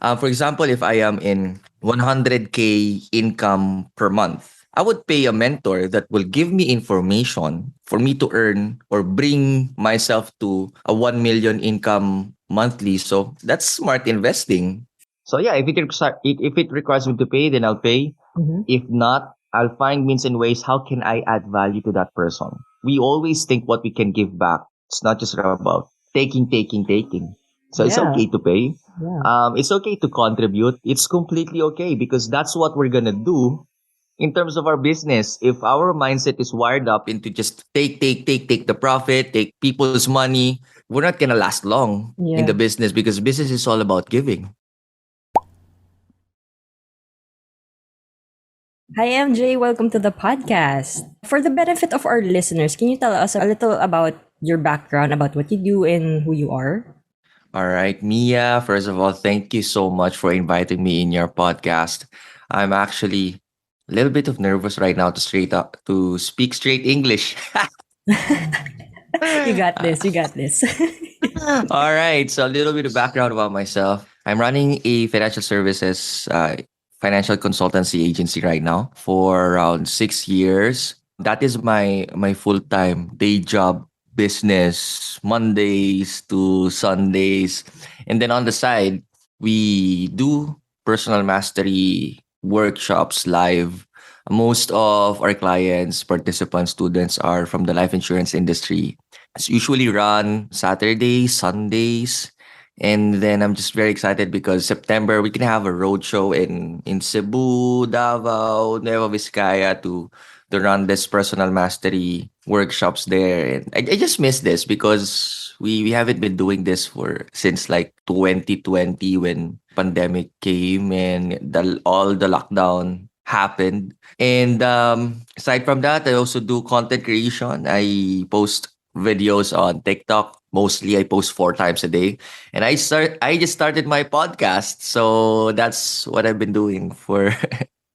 For example, if I am in 100K income per month, I would pay a mentor that will give me information for me to earn or bring myself to a 1 million income monthly. So that's smart investing. So yeah, if it requires me to pay, then I'll pay. Mm-hmm. If not, I'll find means and ways how can I add value to that person. We always think what we can give back. It's not just about taking, taking, taking. So it's okay Yeah. to pay. Yeah. It's okay to contribute. It's completely okay because that's what we're gonna do in terms of our business. If our mindset is wired up into just take the profit, take people's money, we're not gonna last long in the Yeah. business because business is all about giving. Hi, MJ. Welcome to the podcast. For the benefit of our listeners, can you tell us a little about your background, about what you do and who you are? All right, Mia, first of all, thank you so much for inviting me in your podcast. I'm actually a little bit of nervous right now to speak straight English. You got this. You got this. All right, so a little bit of background about myself. I'm running a financial consultancy agency right now for around 6 years. That is my full time day job business, Mondays to Sundays, and then on the side we do personal mastery workshops live. Most of our clients, participants, students are from the life insurance industry. It's usually run Saturdays, Sundays. And then I'm just very excited because September we can have a road show in Cebu, Davao, Nueva Vizcaya to run this personal mastery workshops there. And I just miss this because we haven't been doing this for since like 2020 when pandemic came and all the lockdown happened. And aside from that, I also do content creation. I post videos on TikTok. Mostly I post 4 times a day. And I just started my podcast. So that's what I've been doing for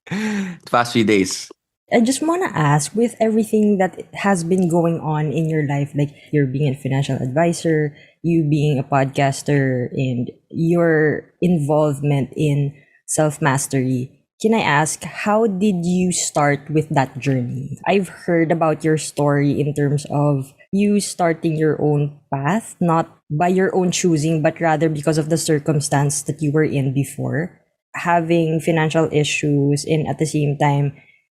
the past few days. I just want to ask, with everything that has been going on in your life, like you're being a financial advisor, you being a podcaster, and your involvement in self mastery, can I ask, how did you start with that journey? I've heard about your story in terms of you starting your own path, not by your own choosing, but rather because of the circumstance that you were in before, having financial issues, and at the same time,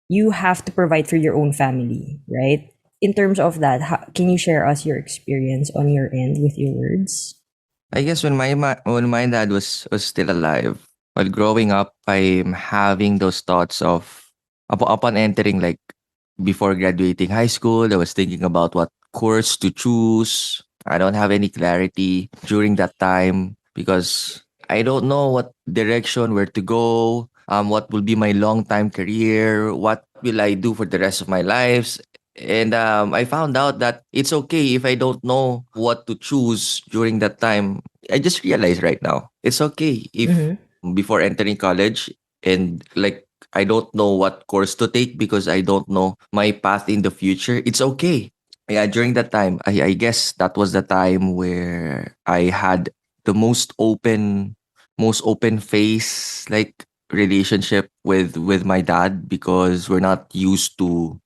you have to provide for your own family, right? In terms of that, can you share us your experience on your end with your words? I guess when my dad was still alive, while growing up, I'm having those thoughts of upon entering like before graduating high school, I was thinking about what course to choose. I don't have any clarity during that time because I don't know what direction where to go. What will be my long time career? What will I do for the rest of my lives? And I found out that it's okay if I don't know what to choose during that time. I just realized right now it's okay if Mm-hmm. before entering college and like I don't know what course to take because I don't know my path in the future. It's okay. Yeah, during that time, I guess that was the time where I had the most open face like relationship with my dad because we're not used to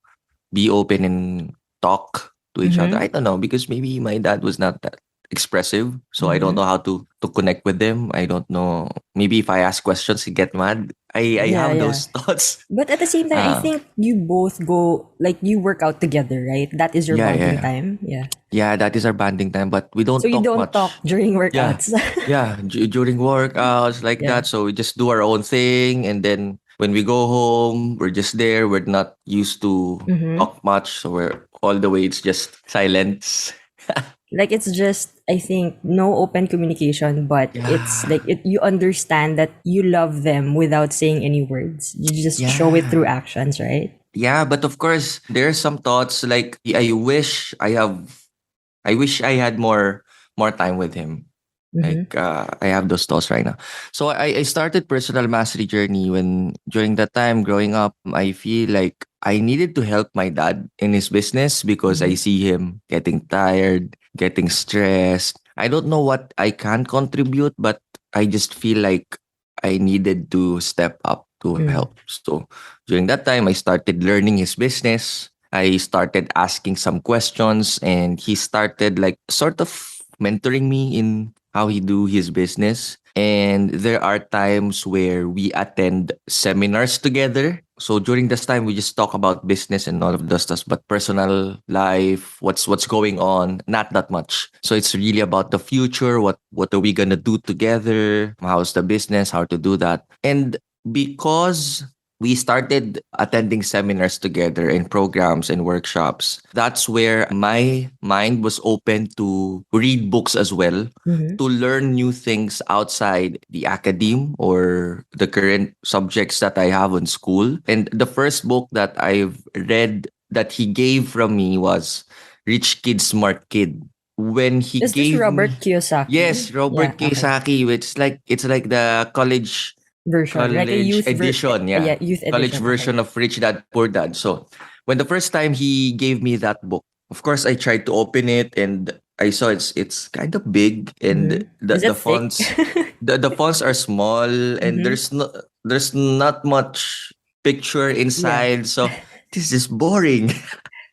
be open and talk to each other. I Mm-hmm. don't know because maybe my dad was not that expressive, so I don't Mm-hmm. know how to connect with them. I don't know. Maybe if I ask questions, he get mad. I Yeah, have yeah. those thoughts. But at the same time, I Uh think you both go, like, you work out together, right? That is your yeah, bonding yeah, time. Yeah. yeah. That is our banding time, but we So don't you talk don't talk much. during Yeah, workouts. yeah. During workouts like Yeah. that, so we just do our own thing, and then when we go home, we're just there. We're not used to Mm-hmm. talk much, so we're all the way. It's just silence. Like, it's just, I think, no open communication, but it's like Yeah. you understand that you love them without saying any words. You just show it through Yeah. actions, right? Yeah, but of course there are some thoughts like I wish I had more time with him. Mm-hmm. Like I have those thoughts right now. So I started personal mastery journey when during that time growing up, I feel like I needed to help my dad in his business because I Mm-hmm. see him getting tired, getting stressed. I don't know what I can contribute, but I just feel like I needed to step up to Mm. help. So during that time, I started learning his business. I started asking some questions, and he started like sort of mentoring me in how he do his business. And there are times where we attend seminars together. So during this time, we just talk about business and all of the stuff, but personal life, what's going on, not that much. So it's really about the future. What are we gonna do together? How's the business? How to do that? And because we started attending seminars together and programs and workshops, that's where my mind was open to read books as well, Mm-hmm. to learn new things outside the academe or the current subjects that I have in school. And the first book that I've read that he gave from me was Rich Kid Smart Kid. When he Is this gave me, Robert Kiyosaki? yes, Yeah, Robert okay. Kiyosaki, it's like the Version. Like a college edition, yeah, yeah. youth College edition. Okay. version of Rich Dad Poor Dad. So when the first time he gave me that book, of course I tried to open it and I saw it's kind of big, and Mm-hmm. Is the it thick? fonts, the fonts are small, and Mm-hmm. there's not much picture Yeah. inside. So this is boring.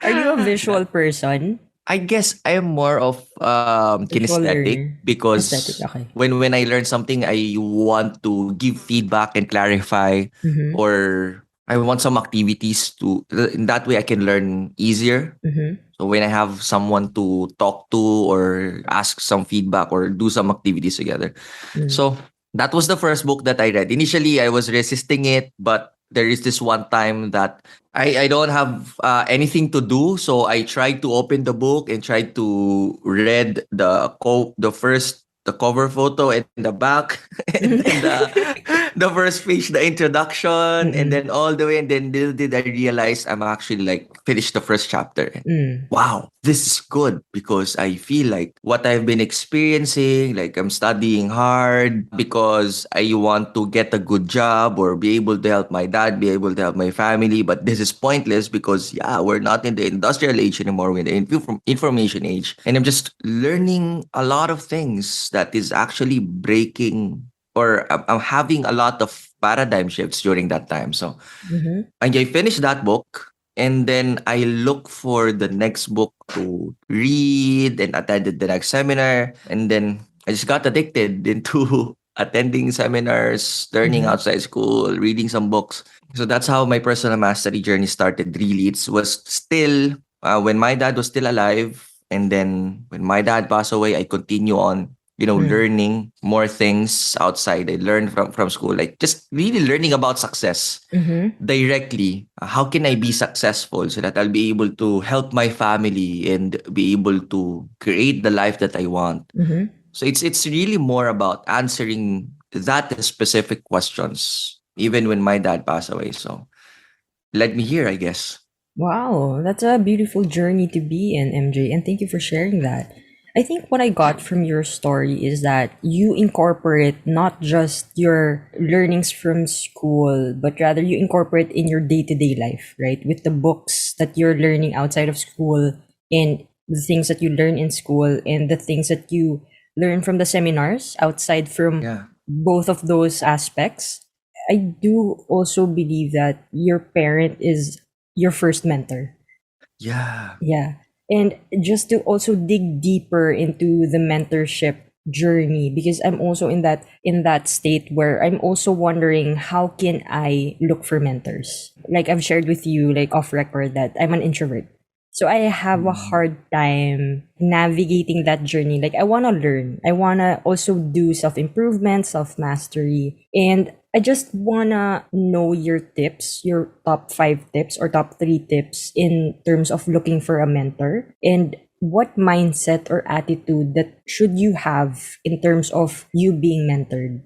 Are you a visual That- person? I guess I am more of Visual kinesthetic, learner. Aesthetic. because Okay. when I learn something, I want to give feedback and clarify, Mm-hmm. or I want some activities to in that way I can learn easier. Mm-hmm. So when I have someone to talk to or ask some feedback or do some activities together. Mm-hmm. So that was the first book that I read. Initially, I was resisting it, but there is this one time that I don't have anything to do. So I tried to open the book and tried to read the cover photo and the back, and then the first page, the introduction, and Mm-mm. then all the way, and then little did I realize I'm actually like finished the first chapter. Mm. Wow, this is good because I feel like what I've been experiencing, like I'm studying hard because I want to get a good job or be able to help my dad, be able to help my family. But this is pointless because, yeah, we're not in the industrial age anymore. We're in the information age. And I'm just learning a lot of things that is actually breaking, or I'm having a lot of paradigm shifts during that time. So Mm-hmm. and I finished that book, and then I look for the next book to read and attended the next seminar. And then I just got addicted into attending seminars, learning Mm-hmm. outside school, reading some books. So that's how my personal mastery journey started. Really, it was still when my dad was still alive. And then when my dad passed away, I continue on, Mm. learning more things outside. I learned from school, like just really learning about success Mm-hmm. directly. How can I be successful so that I'll be able to help my family and be able to create the life that I want? Mm-hmm. So it's really more about answering that specific questions, even when my dad passed away. So led me here, I guess. Wow, that's a beautiful journey to be in, MJ, and thank you for sharing that. I think what I got from your story is that you incorporate not just your learnings from school, but rather you incorporate in your day-to-day life, right? With the books that you're learning outside of school, and the things that you learn in school, and the things that you learn from the seminars outside from Yeah. both of those aspects. I do also believe that your parent is your first mentor. Yeah. Yeah. And just to also dig deeper into the mentorship journey, because I'm also in that state where I'm also wondering how can I look for mentors. Like I've shared with you like off record that I'm an introvert. So I have a Mm. hard time navigating that journey. Like I want to learn. I want to also do self-improvement, self-mastery, and I just want to know your tips, your top 5 tips or top 3 tips in terms of looking for a mentor, and what mindset or attitude that should you have in terms of you being mentored.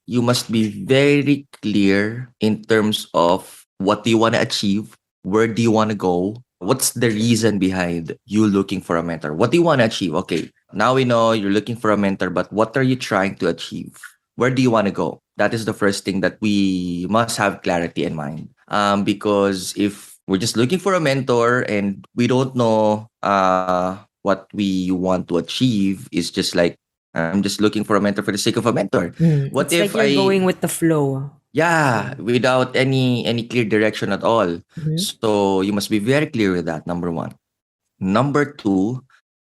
You must be very clear in terms of what do you want to achieve, where do you want to go, what's the reason behind you looking for a mentor, what do you want to achieve. Okay, now we know you're looking for a mentor, but what are you trying to achieve, where do you want to go? That is the first thing that we must have clarity in mind, because if we're just looking for a mentor and we don't know what we want to achieve, is just like I'm just looking for a mentor for the sake of a mentor. What It's like if you're going I with the flow. yeah, Yeah. without any clear direction at all. Mm-hmm. So you must be very clear with that, number one. Number two,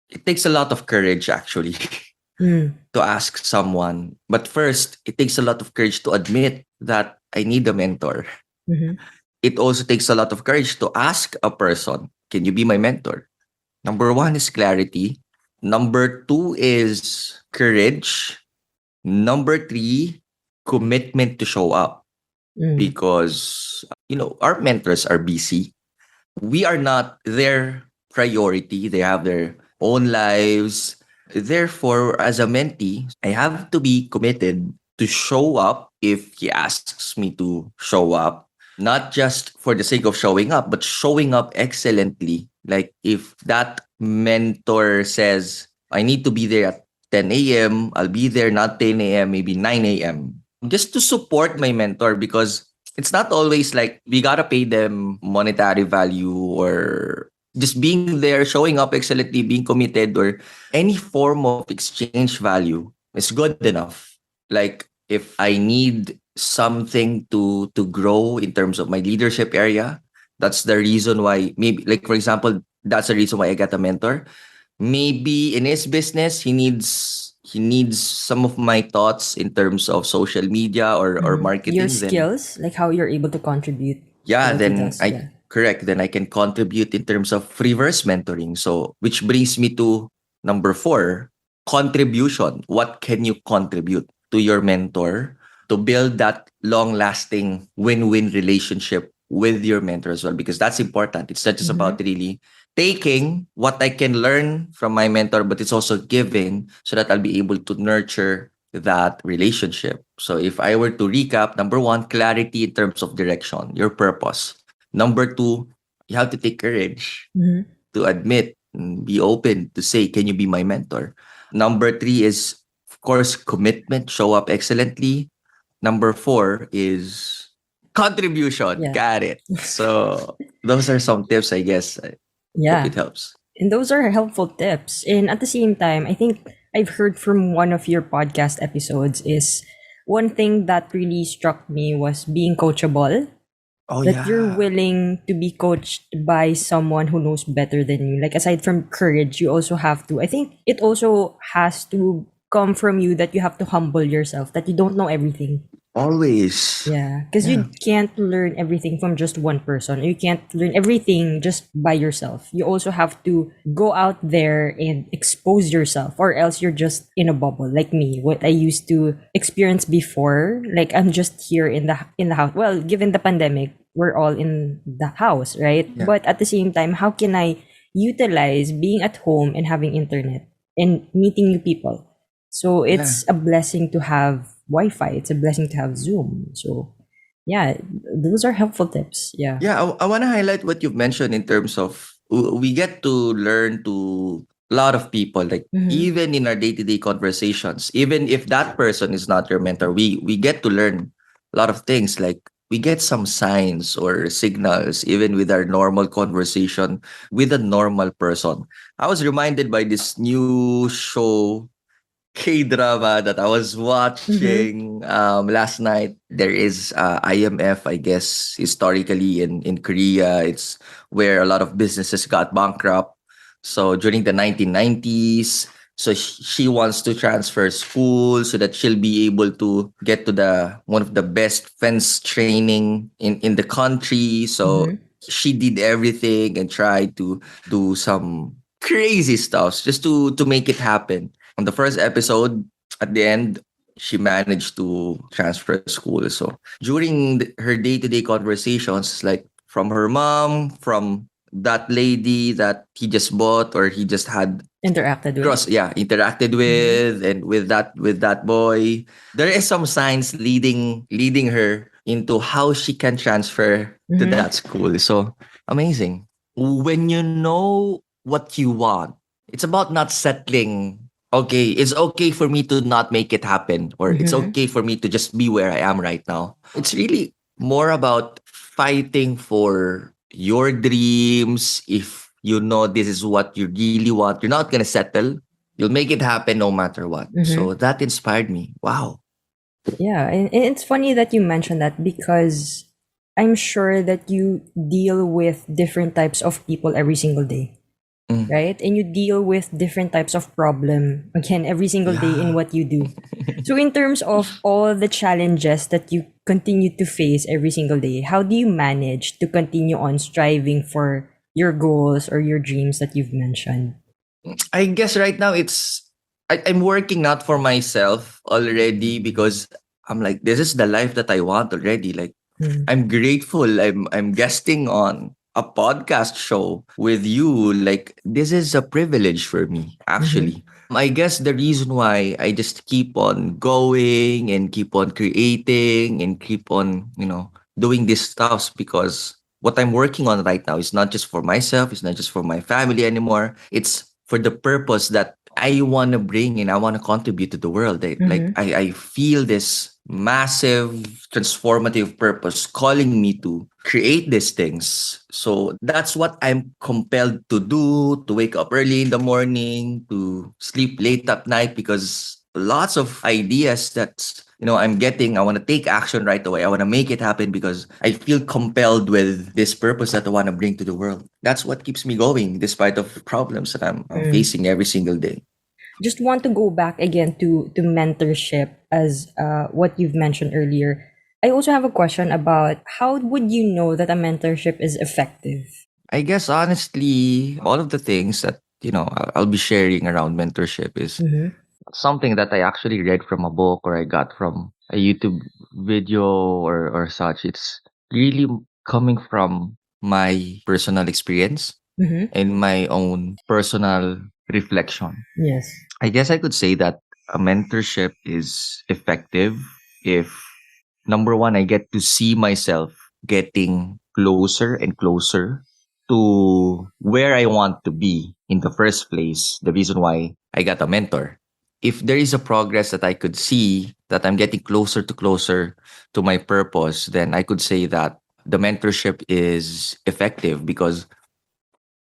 it takes a lot of courage actually Mm. to ask someone. But first, it takes a lot of courage to admit that I need a mentor. Mm-hmm. It also takes a lot of courage to ask a person, can you be my mentor? Number one is clarity. Number two is courage. Number three, commitment to show up Mm. because, our mentors are busy. We are not their priority. They have their own lives. Therefore, as a mentee, I have to be committed to show up if he asks me to show up, not just for the sake of showing up, but showing up excellently. Like if that mentor says, I need to be there at 10 a.m., I'll be there not 10 a.m., maybe 9 a.m. Just to support my mentor because it's not always like we gotta pay them monetary value or just being there, showing up excellently, being committed, or any form of exchange value is good enough. Like if I need something to grow in terms of my leadership area, that's the reason why maybe like for example, that's the reason why I got a mentor. Maybe in his business he needs some of my thoughts in terms of social media or Mm-hmm. Your marketing. Then skills, like how you're able to contribute to yeah, what he then does. I Yeah. correct. Then I can contribute in terms of reverse mentoring. So which brings me to number four, contribution. What can you contribute to your mentor to build that long-lasting win-win relationship with your mentor as well? Because that's important. It's not just Mm-hmm. about really taking what I can learn from my mentor, but it's also giving so that I'll be able to nurture that relationship. So if I were to recap, number one, clarity in terms of direction, your purpose. Number two, you have to take courage Mm-hmm. to admit and be open to say, can you be my mentor? Number three is, of course, commitment, show up excellently. Number four is contribution. Yeah. Got it. So those are some tips, I guess. I hope Yeah. it helps. And those are helpful tips. And at the same time, I think I've heard from one of your podcast episodes is one thing that really struck me was being coachable, Oh, that you're yeah. willing to be coached by someone who knows better than you. Like aside from courage, you also have to, I think it also has to come from you that you have to humble yourself, that you don't know everything. Always. Yeah, because Yeah. you can't learn everything from just one person. You can't learn everything just by yourself. You also have to go out there and expose yourself, or else you're just in a bubble. Like me, what I used to experience before, like I'm just here in the house. Well, given the pandemic, we're all in the house, right? Yeah. But at the same time, how can I utilize being at home and having internet and meeting new people? So Yeah. it's a blessing to have Wi-Fi. It's a blessing to have Zoom. So yeah, those are helpful tips. Yeah. Yeah, I want to highlight what you've mentioned in terms of we get to learn to a lot of people, like Mm-hmm. even in our day-to-day conversations, even if that person is not your mentor, we get to learn a lot of things. Like we get some signs or signals even with our normal conversation with a normal person. I was reminded by this new show K-drama that I was Mm-hmm. watching last night. There is IMF, I guess, historically in Korea. It's where a lot of businesses got bankrupt. So during the 1990s, so she wants to transfer school so that she'll be able to get to the one of the best fence training in the country. So Mm-hmm. she did everything and tried to do some crazy stuff just to make it happen. On the first episode, at the end, she managed to transfer school. So during her day-to-day conversations, like from her mom, from that lady that he just bought or he just had Interacted with. interacted Mm-hmm. with, and with that boy, there is some signs leading her into how she can transfer to Mm-hmm. that school. So amazing. When you know what you want, it's about not settling. Okay, it's okay for me to not make it happen, or it's Mm-hmm. okay for me to just be where I am right now. It's really more about fighting for your dreams. If you know this is what you really want, you're not gonna settle. You'll make it happen no matter what. So Mm-hmm. that inspired me. Wow. Yeah, and it's funny that you mentioned that because I'm sure that you deal with different types of people every single day, Mm. right? And you deal with different types of problem again every single day in Yeah. what you do. So in terms of all the challenges that you continue to face every single day, how do you manage to continue on striving for your goals or your dreams that you've mentioned? I guess right now I'm working not for myself already because I'm like, this is the life that I want already. Like, Mm. I'm grateful. I'm guesting on a podcast show with you. Like, this is a privilege for me, Mm-hmm. actually. I guess the reason why I just keep on going and keep on creating and keep on, doing these stuffs because what I'm working on right now is not just for myself, it's not just for my family anymore. It's for the purpose that I want to bring and I want to contribute to the world. Mm-hmm. I feel this massive transformative purpose calling me to create these things. So that's what I'm compelled to do, to wake up early in the morning, to sleep late at night because lots of ideas that I'm getting, I want to take action right away. I want to make it happen because I feel compelled with this purpose that I want to bring to the world. That's what keeps me going despite of problems that I'm Mm. facing every single day. Just want to go back again to mentorship as what you've mentioned earlier. I also have a question about how would you know that a mentorship is effective? I guess honestly, all of the things that I'll be sharing around mentorship is Mm-hmm. something that I actually read from a book or I got from a YouTube video or such. It's really coming from my personal experience Mm-hmm. and my own personal reflection. Yes. I guess I could say that a mentorship is effective if number one, I get to see myself getting closer and closer to where I want to be in the first place. The reason why I got a mentor. If there is a progress that I could see that I'm getting closer to my purpose, then I could say that the mentorship is effective because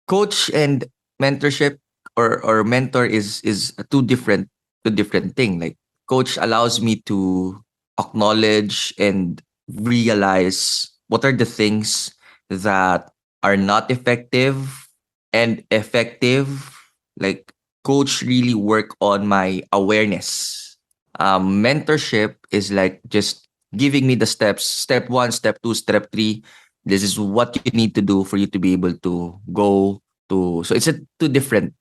coach and mentorship or mentor is a two different thing. Like coach allows me to acknowledge and realize what are the things that are not effective and effective. Like coach really work on my awareness. Mentorship is like just giving me the steps, step one, step two, step three. This is what you need to do for you to be able to go so it's a two different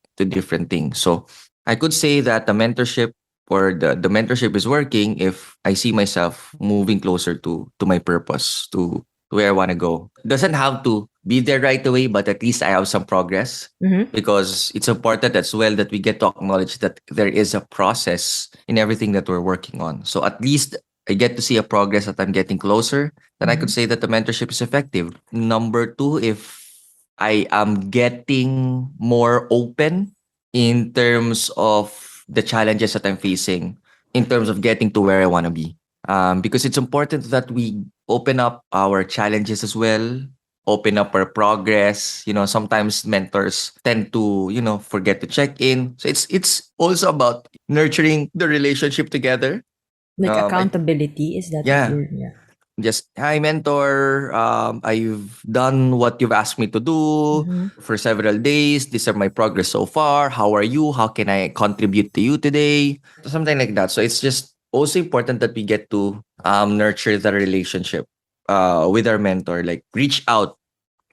things. So I could say that the mentorship or the mentorship is working if I see myself moving closer to my purpose, to where I want to go. Doesn't have to be there right away, but at least I have some progress Mm-hmm. because it's important as well that we get to acknowledge that there is a process in everything that we're working on. So at least I get to see a progress that I'm getting closer, then I could Mm-hmm. say that the mentorship is effective. Number two, if I am getting more open in terms of the challenges that I'm facing, in terms of getting to where I want to be. Because it's important that we open up our challenges as well, open up our progress. Sometimes mentors tend to, forget to check in. So it's also about nurturing the relationship together. Like I accountability, is that what Yeah, you're? Yeah. just, hi, mentor. I've done what you've asked me to do Mm-hmm. for several days. These are my progress so far. How are you? How can I contribute to you today? Something like that. So it's just also important that we get to nurture the relationship with our mentor. Like reach out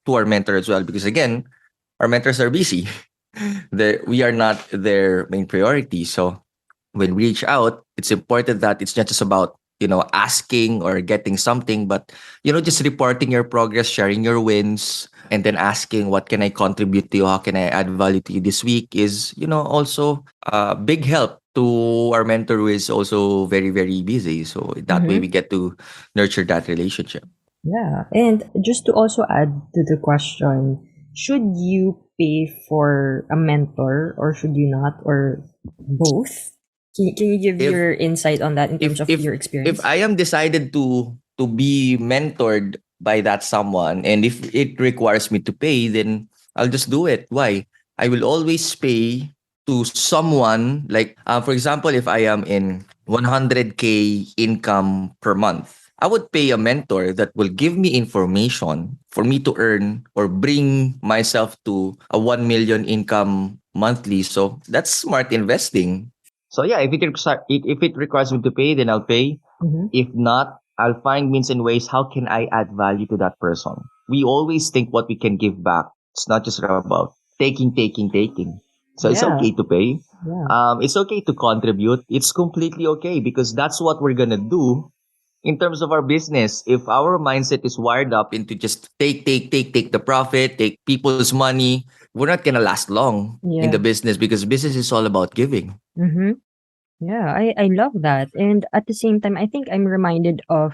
to our mentor as well, because again, our mentors are busy. We are not their main priority. So when we reach out, it's important that it's not just about, asking or getting something, but, just reporting your progress, sharing your wins, and then asking, what can I contribute to you? How can I add value to you this week is, also a big help to our mentor who is also very, very busy. So that way we Mm-hmm. get to nurture that relationship. Yeah. And just to also add to the question, should you pay for a mentor or should you not, or both? Can you give If your insight on that in terms if of if your if experience? I am decided to be mentored by that someone, and if it requires me to pay, then I'll just do it. Why? I will always pay to someone like, for example, if I am in 100K income per month, I would pay a mentor that will give me information for me to earn or bring myself to a 1 million income monthly. So that's smart investing. So yeah, if it requires me to pay, then I'll pay. Mm-hmm. If not, I'll find means and ways how can I add value to that person. We always think what we can give back. It's not just about taking, taking, taking. So it's Yeah. okay to pay. Yeah. It's okay to contribute. It's completely okay because that's what we're gonna do in terms of our business. If our mindset is wired up into just take the profit, take people's money, we're not gonna last long in the Yeah. business because business is all about giving. Mm-hmm. Yeah, I love that. And at the same time, I think I'm reminded of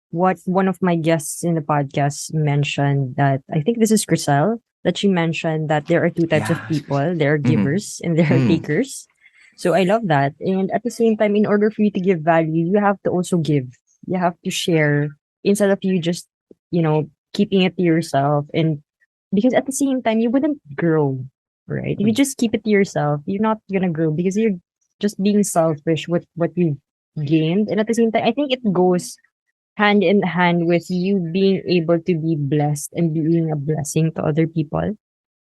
what one of my guests in the podcast mentioned, that I think this is Grisel, that she mentioned that there are two types of Yeah. people. There are Mm-hmm. givers and there are Mm. takers. So I love that. And at the same time, in order for you to give value, you have to also give. You have to share instead of you just, keeping it to yourself. And because at the same time, you wouldn't grow, right? If you just keep it to yourself, you're not gonna grow because you're just being selfish with what you've gained. And at the same time, I think it goes hand in hand with you being able to be blessed and being a blessing to other people.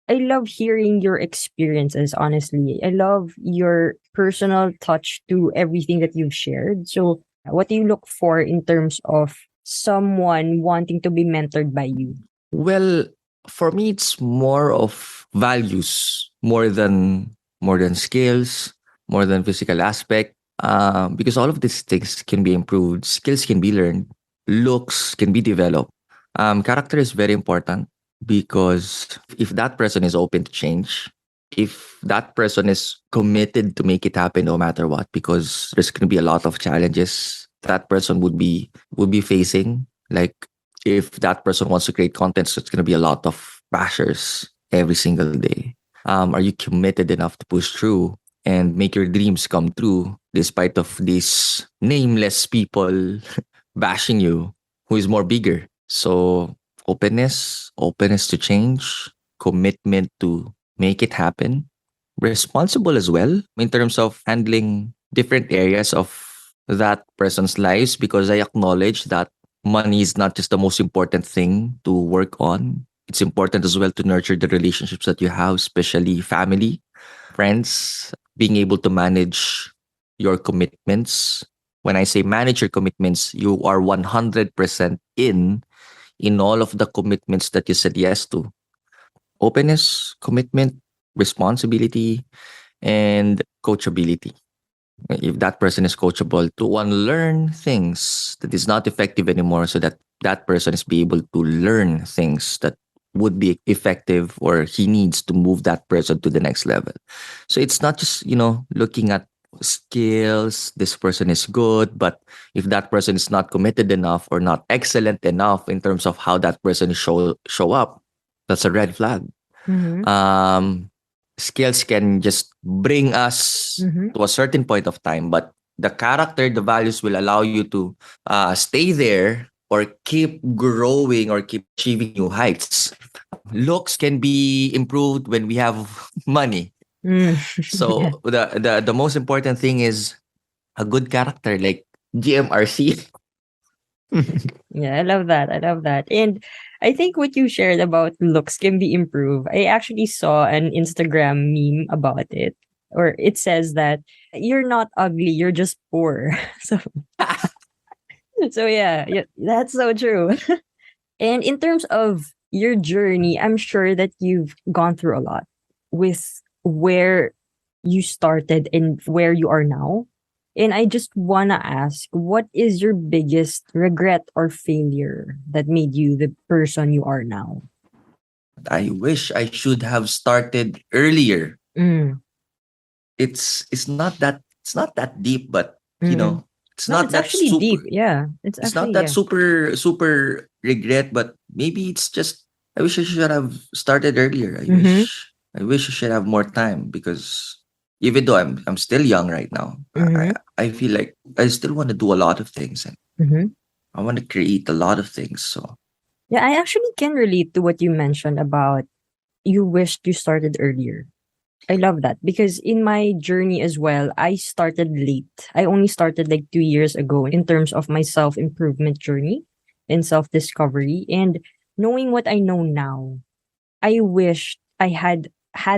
I love hearing your experiences, honestly. I love your personal touch to everything that you've shared. So, what do you look for in terms of someone wanting to be mentored by you? Well, for me, it's more of values more than skills, more than physical aspect. Because all of these things can be improved, skills can be learned, looks can be developed. Character is very important because if that person is open to change, if that person is committed to make it happen no matter what, because there's going to be a lot of challenges that person would be facing. Like if that person wants to create content, so it's going to be a lot of bashers every single day. Are you committed enough to push through and make your dreams come true despite of these nameless people bashing you? Who is more bigger? So openness to change, commitment to make it happen, responsible as well in terms of handling different areas of that person's lives, because I acknowledge that money is not just the most important thing to work on. It's important as well to nurture the relationships that you have, especially family, friends, being able to manage your commitments. When I say manage your commitments, you are 100% in all of the commitments that you said yes to. Openness, commitment, responsibility, and coachability. If that person is coachable to unlearn things that is not effective anymore, so that that person is be able to learn things that would be effective, or he needs to move that person to the next level. So it's not just looking at skills, this person is good, but if that person is not committed enough or not excellent enough in terms of how that person show up, that's a red flag. Mm-hmm. um, Skills can just bring us Mm-hmm. to a certain point of time, but the character, the values will allow you to stay there or keep growing or keep achieving new heights. Looks can be improved when we have money. Mm. Yeah. So the most important thing is a good character, like GMRC. Yeah, I love that. I love that. And I think what you shared about looks can be improved. I actually saw an Instagram meme about it, or it says that you're not ugly, you're just poor. So yeah, yeah, that's so true. And in terms of your journey, I'm sure that you've gone through a lot with where you started and where you are now. And I just want to ask, what is your biggest regret or failure that made you the person you are now? I wish I should have started earlier. Mm, It's not that deep, but mm-mm. it's No, not it's that actually deep. super. Yeah, it's It's not actually, that yeah. super regret, but maybe it's just I wish I should have started earlier. I Mm-hmm, wish I wish I should have more time, because even though I'm still young right now, I mm-hmm, I feel like I still want to do a lot of things, and mm-hmm. I want to create a lot of things. So Yeah, I actually can relate to what you mentioned about you wished you started earlier. I love that because in my journey as well, I started late. I only started like 2 years ago in terms of my self improvement journey and self discovery. And knowing what I know now, I wish I had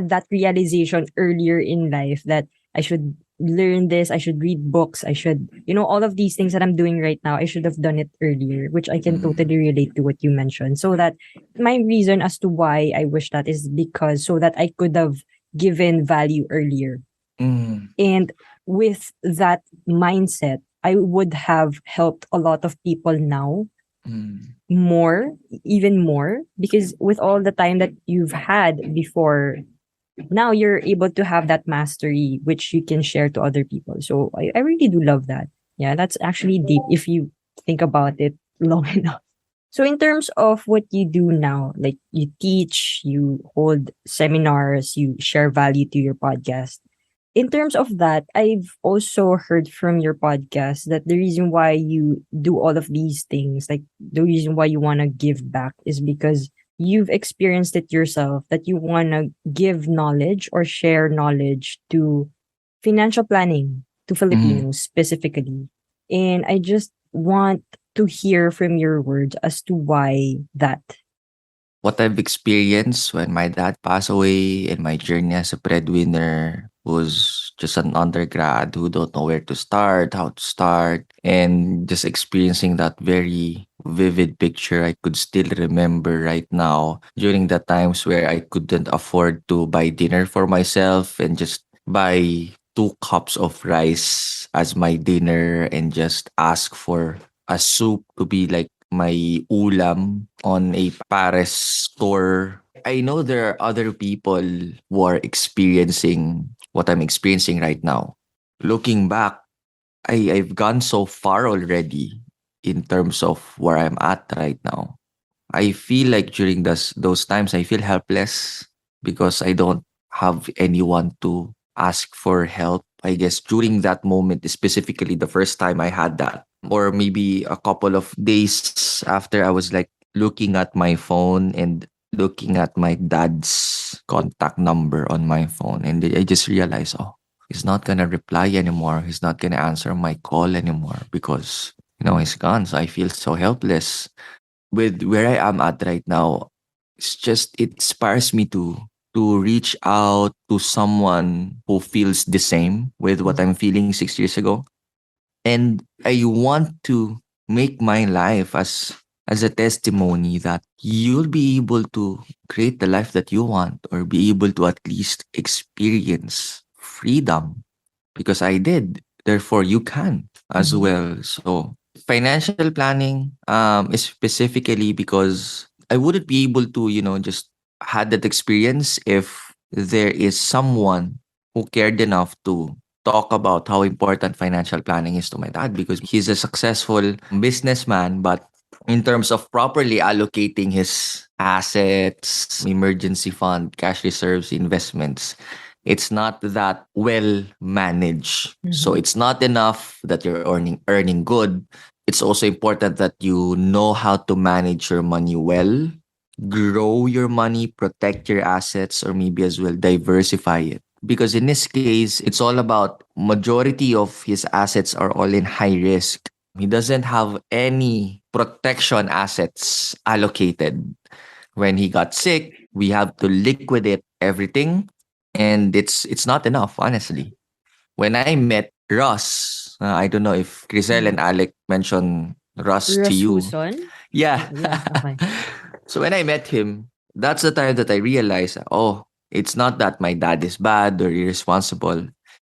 that realization earlier in life that I should learn this, I should read books, I should, all of these things that I'm doing right now, I should have done it earlier, which I can Mm, totally relate to what you mentioned. So that my reason as to why I wish that is because so that I could have given value earlier. mm, And with that mindset, I would have helped a lot of people now mm, more, even more, because with all the time that you've had before, now you're able to have that mastery which you can share to other people. So I really do love that. Yeah, that's actually deep if you think about it long enough. So in terms of what you do now, like you teach, you hold seminars, you share value to your podcast, in terms of that, I've also heard from your podcast that the reason why you do all of these things, like the reason why you want to give back, is because you've experienced it yourself, that you want to give knowledge or share knowledge to financial planning to mm. Filipinos specifically. And I just want to hear from your words as to why that. What I've experienced when my dad passed away and my journey as a breadwinner was just an undergrad who don't know where to start, how to start, and just experiencing that very vivid picture I could still remember right now during the times where I couldn't afford to buy dinner for myself and just buy 2 cups of rice as my dinner and just ask for a soup to be like my ulam on a Paris store. I know there are other people who are experiencing what I'm experiencing right now. Looking back, I've gone so far already in terms of where I'm at right now. I feel like during those times, I feel helpless because I don't have anyone to ask for help. I guess during that moment, specifically the first time I had that, or maybe a couple of days after, I was like looking at my phone and looking at my dad's contact number on my phone. And I just realized, oh, he's not going to reply anymore. He's not going to answer my call anymore because, he's gone. So I feel so helpless with where I am at right now. It inspires me to reach out to someone who feels the same with what I'm feeling 6 years ago. And I want to make my life as a testimony that you'll be able to create the life that you want or be able to at least experience freedom because I did. Therefore, you can as Mhm. well. So, financial planning is specifically because I wouldn't be able to, just had that experience if there is someone who cared enough to talk about how important financial planning is to my dad because he's a successful businessman, but in terms of properly allocating his assets, emergency fund, cash reserves, investments, it's not that well managed. So Mhm. it's not enough that you're earning good. It's also important that you know how to manage your money well, grow your money, protect your assets, or maybe as well diversify it. Because in this case, it's all about majority of his assets are all in high risk. He doesn't have any protection assets allocated. When he got sick, we have to liquidate everything, and it's not enough, honestly. When I met Russ, I don't know if Crisel and Mhm. Alec mentioned Russ to you. Rasuson? Yeah. Yeah, okay. So when I met him, that's the time that I realized, oh, it's not that my dad is bad or irresponsible.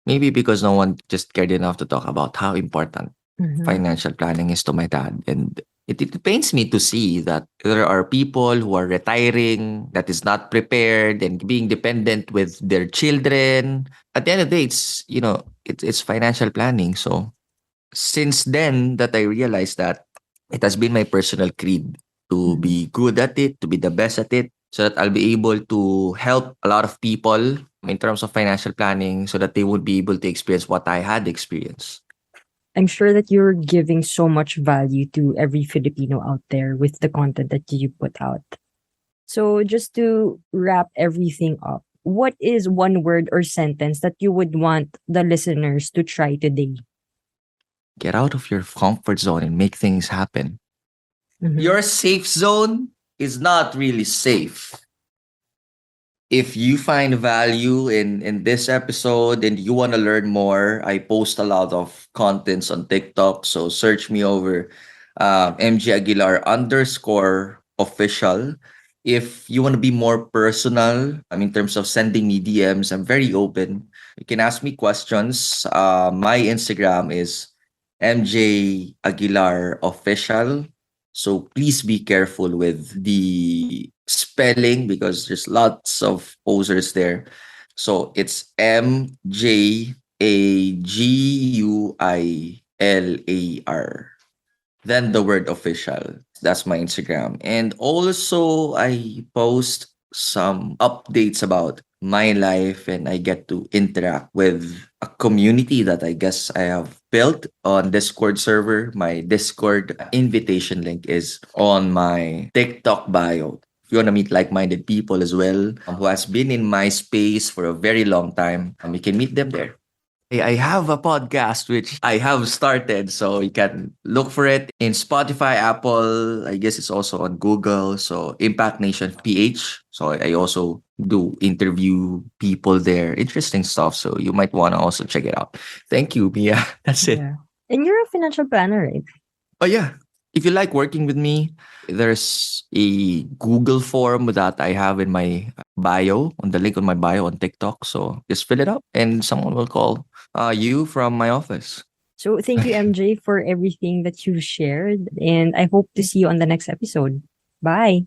Maybe because no one just cared enough to talk about how important Mhm. financial planning is to my dad. And it pains me to see that there are people who are retiring that is not prepared and being dependent with their children. At the end of the day, it's financial planning. So since then that I realized that it has been my personal creed to Mhm. be good at it, to be the best at it, so that I'll be able to help a lot of people in terms of financial planning so that they would be able to experience what I had experienced. I'm sure that you're giving so much value to every Filipino out there with the content that you put out. So just to wrap everything up, what is one word or sentence that you would want the listeners to try today? Get out of your comfort zone and make things happen. Mm-hmm. Your safe zone is not really safe. If you find value in this episode and you want to learn more, I post a lot of contents on TikTok. So search me over Mj Aguilar underscore official. If you want to be more personal, in terms of sending me DMs, I'm very open. You can ask me questions. My Instagram is MJ Aguilar official. So please be careful with the spelling because there's lots of posers there. So it's MjAguilar. Then the word official. That's my Instagram. And also, I post some updates about my life and I get to interact with a community that I guess I have built on Discord server. My Discord invitation link is on my TikTok bio. If you want to meet like-minded people as well who has been in my space for a very long time, you can meet them there. I have a podcast which I have started, so you can look for it in Spotify, Apple. I guess it's also on Google. So Impact Nation PH. So I also do interview people there. Interesting stuff. So you might want to also check it out. Thank you, Mia. That's it. Yeah. And you're a financial planner, right? Oh yeah. If you like working with me, there's a Google form that I have in my bio, on the link on my bio on TikTok. So just fill it up and someone will call you from my office. So thank you, MJ, for everything that you shared. And I hope to see you on the next episode. Bye.